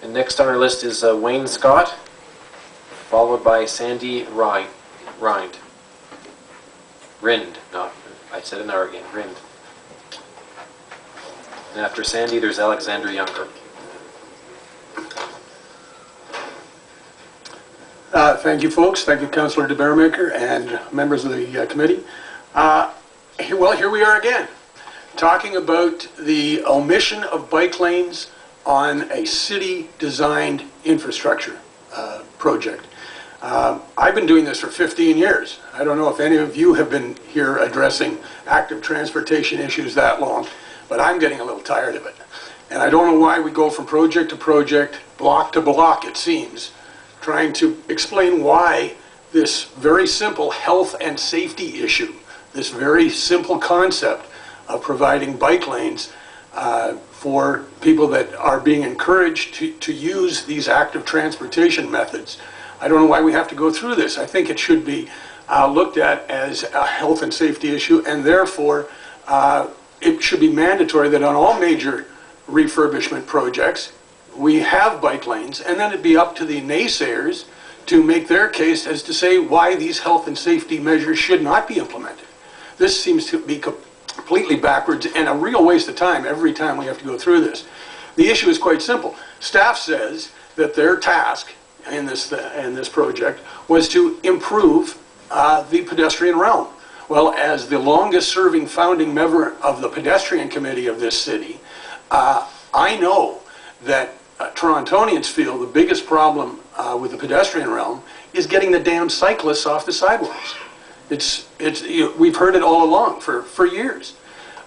And next on our list is Wayne Scott, followed by Sandy Rind. Not, I said an R again, Rind. And after Sandy, there's Alexander Younger. Thank you, folks. Thank you, Councillor DeBaremaker and members of the committee. Well, here we are again, talking about the omission of bike lanes on a city-designed infrastructure project. I've been doing this for 15 years. I don't know if any of you have been here addressing active transportation issues that long, but I'm getting a little tired of it. And I don't know why we go from project to project, block to block, it seems, trying to explain why this very simple health and safety issue, this very simple concept of providing bike lanes for people that are being encouraged to use these active transportation methods. I don't know why we have to go through this. I think it should be looked at as a health and safety issue, and therefore it should be mandatory that on all major refurbishment projects we have bike lanes, and then it'd be up to the naysayers to make their case as to say why these health and safety measures should not be implemented. This seems to be completely backwards and a real waste of time every time we have to go through this. The issue is quite simple. Staff says that their task in this project was to improve the pedestrian realm. Well, as the longest serving founding member of the pedestrian committee of this city, I know that Torontonians feel the biggest problem with the pedestrian realm is getting the damn cyclists off the sidewalks. We've heard it all along for years.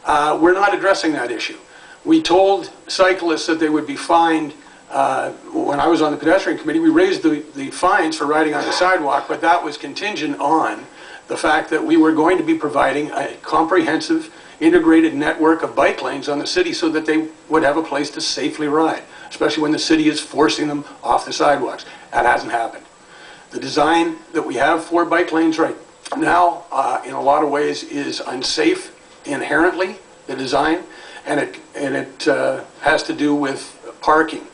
We're not addressing that issue. We told cyclists that they would be fined. When I was on the pedestrian committee, we raised the fines for riding on the sidewalk, but that was contingent on the fact that we were going to be providing a comprehensive, integrated network of bike lanes on the city so that they would have a place to safely ride, especially when the city is forcing them off the sidewalks. That hasn't happened. The design that we have for bike lanes right now, in a lot of ways, is unsafe inherently, the design, and it has to do with parking.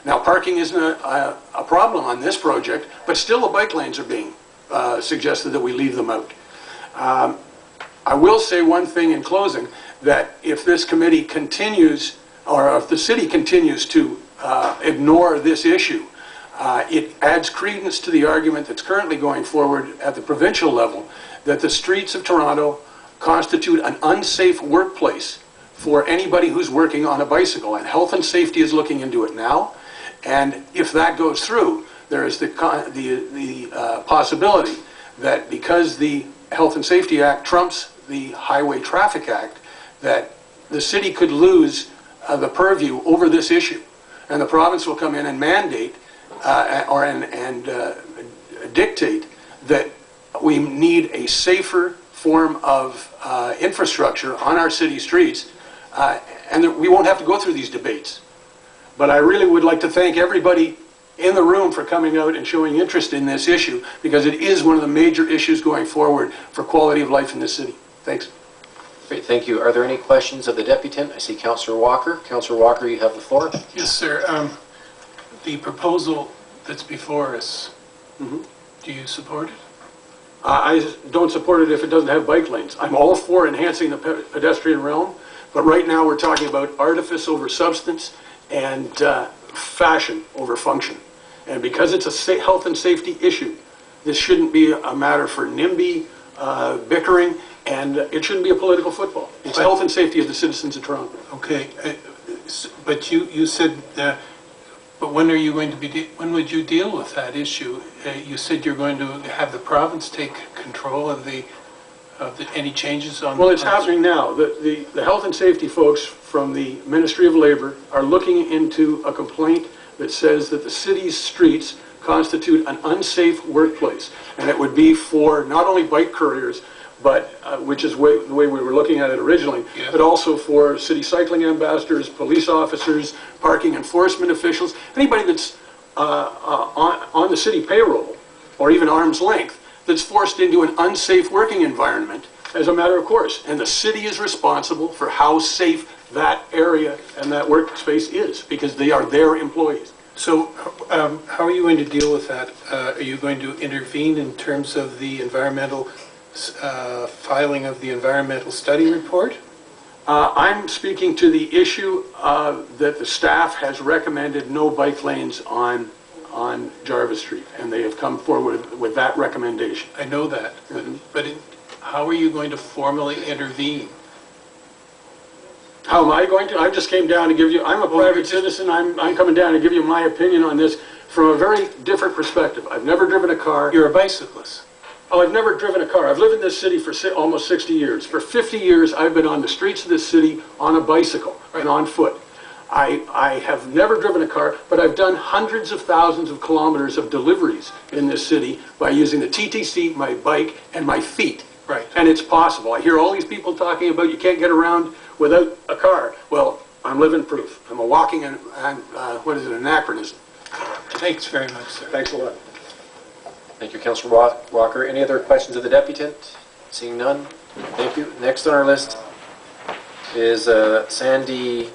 Now, parking isn't a problem on this project, but still the bike lanes are being suggested that we leave them out. I will say one thing in closing, that if this committee continues, or if the city continues to ignore this issue, it adds credence to the argument that's currently going forward at the provincial level that the streets of Toronto constitute an unsafe workplace for anybody who's working on a bicycle, and Health and Safety is looking into it now. And if that goes through, there is the possibility that because the Health and Safety Act trumps the Highway Traffic Act, that the city could lose the purview over this issue, and the province will come in and mandate and dictate that we need a safer form of infrastructure on our city streets, and that we won't have to go through these debates. But I really would like to thank everybody in the room for coming out and showing interest in this issue, because it is one of the major issues going forward for quality of life in this city. Thanks. Great, thank you. Are there any questions of the deputant? I see Councillor Walker. Councillor Walker, you have the floor. Yes, sir. The proposal that's before us, do you support it? I don't support it if it doesn't have bike lanes. I'm all for enhancing the pedestrian realm, but right now we're talking about artifice over substance and fashion over function. And because it's a health and safety issue, this shouldn't be a matter for NIMBY bickering, and it shouldn't be a political football. It's health and safety of the citizens of Toronto. Okay, but you said, but when are you going to be, when would you deal with that issue? You said you're going to have the province take control of any changes on... Well, it's happening now. The health and safety folks from the Ministry of Labour are looking into a complaint that says that the city's streets constitute an unsafe workplace, and it would be for not only bike couriers, but which is the way we were looking at it originally, yes, but also for city cycling ambassadors, police officers, parking enforcement officials, anybody that's on the city payroll or even arm's length that's forced into an unsafe working environment as a matter of course. And the city is responsible for how safe that area and that workspace is, because they are their employees. So how are you going to deal with that? Are you going to intervene in terms of the environmental filing of the environmental study report? I'm speaking to the issue that the staff has recommended no bike lanes on Jarvis Street, and they have come forward with that recommendation. I know that, but how are you going to formally intervene? How am I going to? I just came down to give you, I'm a private citizen, I'm coming down to give you my opinion on this from a very different perspective. I've never driven a car. You're a bicyclist. Oh, I've never driven a car. I've lived in this city for almost 60 years. For 50 years, I've been on the streets of this city on a bicycle and on foot. I have never driven a car, but I've done hundreds of thousands of kilometers of deliveries in this city by using the TTC, my bike, and my feet. Right. And it's possible. I hear all these people talking about you can't get around without a car. Well, I'm living proof. I'm a walking anachronism. Thanks very much, sir. Thanks a lot. Thank you, Councillor Walker. Any other questions of the deputant? Seeing none, thank you. Next on our list is Sandy